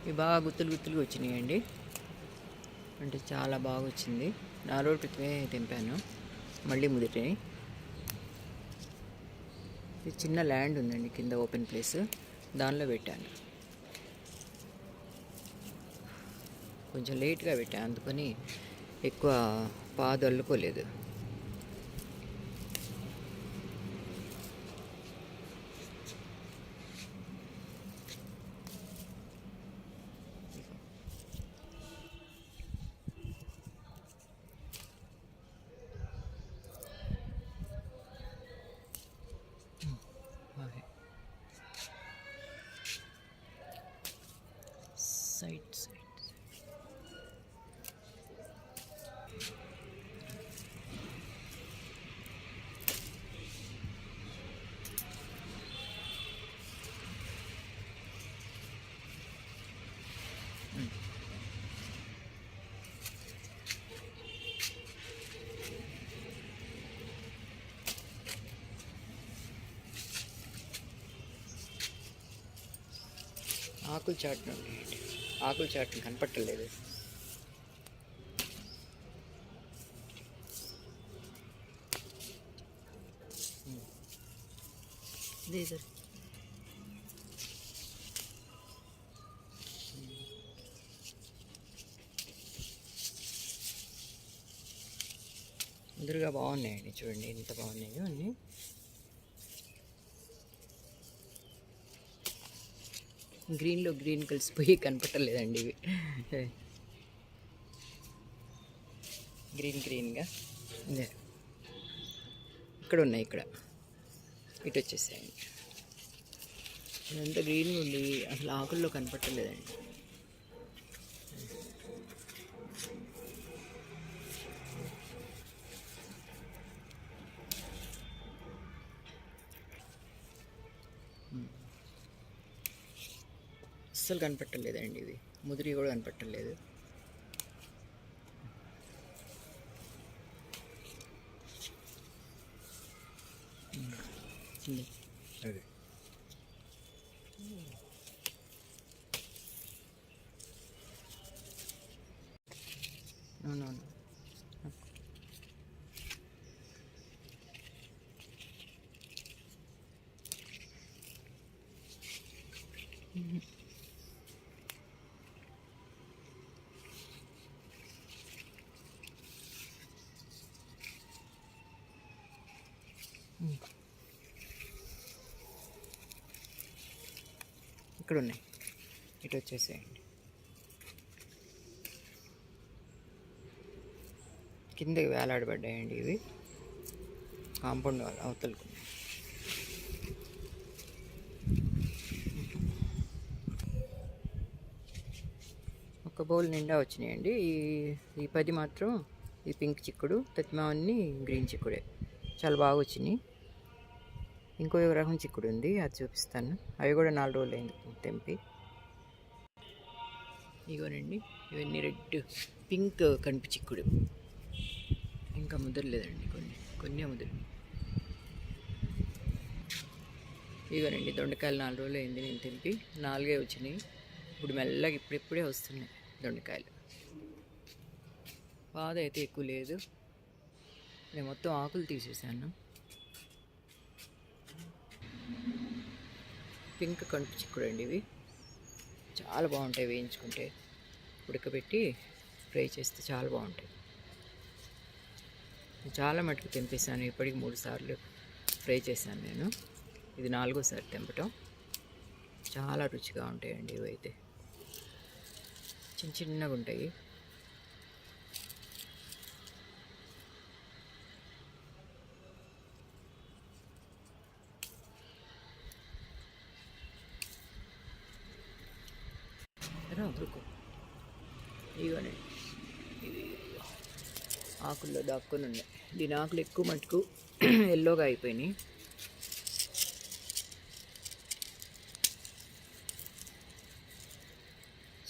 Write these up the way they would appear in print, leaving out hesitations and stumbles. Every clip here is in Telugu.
ఇవి బాగా గుత్తులు గుత్తులుగా వచ్చినాయండి. అంటే చాలా బాగా వచ్చింది. 4 రోజుల క్రితమే తెంపాను, మళ్ళీ ముదిరినాయి. ఇది చిన్న ల్యాండ్ ఉందండి కింద, ఓపెన్ ప్లేస్, దానిలో పెట్టాను. కొంచెం లేట్గా పెట్టాను, అందుకని ఎక్కువ పాదు అల్లుకోలేదు. సైడ్ సైడ్ ఆకులు చాటును, ఆకులు చాటును కనపట్టలేదు. ఇదే సార్ ఎదురుగా బాగున్నాయండి, చూడండి ఎంత బాగున్నాయో అన్నీ. గ్రీన్లో గ్రీన్ కలిసిపోయి కనపట్టలేదండి ఇవి. గ్రీన్గా ఇదే ఇక్కడ ఉన్నాయి, ఇక్కడ ఇటు వచ్చేసాయండి. ఇదంతా గ్రీన్గా ఉంది, అసలు ఆకుల్లో కనపట్టలేదండి. అస్సలు కనపట్టలేదండి, ఇవి ముదిరి కూడా కనపట్టలేదు. అదే అవునవును. ఇక్కడ ఉన్నాయి, ఇటు వచ్చేసేయండి. కిందకి వేలాడబడ్డాయండి ఇవి, కాంపౌండ్ వాళ్ళు అవతలకు. ఒక బౌల్ నిండా వచ్చినాయండి. ఈ 10 మాత్రం ఈ పింక్ చిక్కుడు, తత్మావన్నీ గ్రీన్ చిక్కుడే, చాలా బాగా వచ్చినాయి. ఇంకో రకం చిక్కుడు ఉంది, అది చూపిస్తాను. అవి కూడా 4 రోజులు అయింది తెంపి. ఇగోనండి, ఇవన్నీ రెడ్ పింక్ కనిపి చిక్కుడు, ఇంకా ముదరలేదండి, కొన్ని ముదరు. ఇగోనండి దొండకాయలు 4 రోజులు అయింది నేను తెంపి, 4 వచ్చినాయి. ఇప్పుడు మెల్లగా ఇప్పుడిప్పుడే వస్తున్నాయి దొండకాయలు. బాధ అయితే ఎక్కువ లేదు, నేను మొత్తం ఆకులు తీసేసాను. పింక్ కనుపు చిక్కుడండి ఇవి, చాలా బాగుంటాయి. వేయించుకుంటే, ఉడకబెట్టి ఫ్రై చేస్తే చాలా బాగుంటాయి. చాలా మటుకు తెంపేసాను, ఇప్పటికి 3 సార్లు ఫ్రై చేశాను నేను. ఇది 4వసారి తెంపటం. చాలా రుచిగా ఉంటాయండి ఇవైతే, చిన్న చిన్నగా ఉంటాయి. ఇవన్నీ ఇవి ఆకుల్లో దాక్కుని ఉన్నాయి. దీని ఆకులు ఎక్కువ మటుకు ఎల్లోగా అయిపోయినాయి.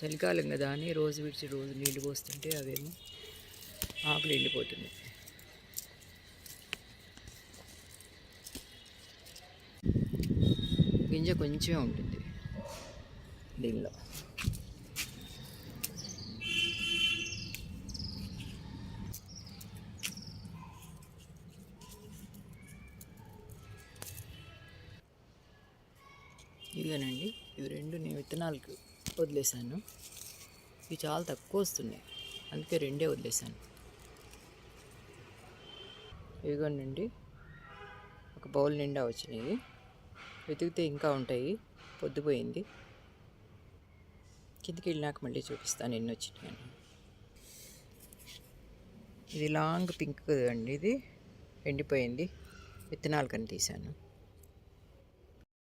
చలికాలం కదా అని రోజు విడిచి రోజు నీళ్లు పోస్తుంటే అవేమో ఆకులు ఎండిపోతున్నాయి. గింజ కొంచెమే ఉంటుంది దీనిలో. ఇవేనండి, ఇవి రెండు నేను విత్తనాలకు వదిలేసాను. ఇవి చాలా తక్కువ వస్తున్నాయి, అందుకే రెండే వదిలేసాను. ఇదిగోనండి, ఒక బౌల్ నిండా వచ్చినాయి. వెతికితే ఇంకా ఉంటాయి, పొద్దుపోయింది. కిందికి వెళ్ళినాక మళ్ళీ చూపిస్తాను ఎన్ని వచ్చినాయని. ఇది లాంగ్ పింక్ అండి, ఇది ఎండిపోయింది, విత్తనాలు కని తీశాను.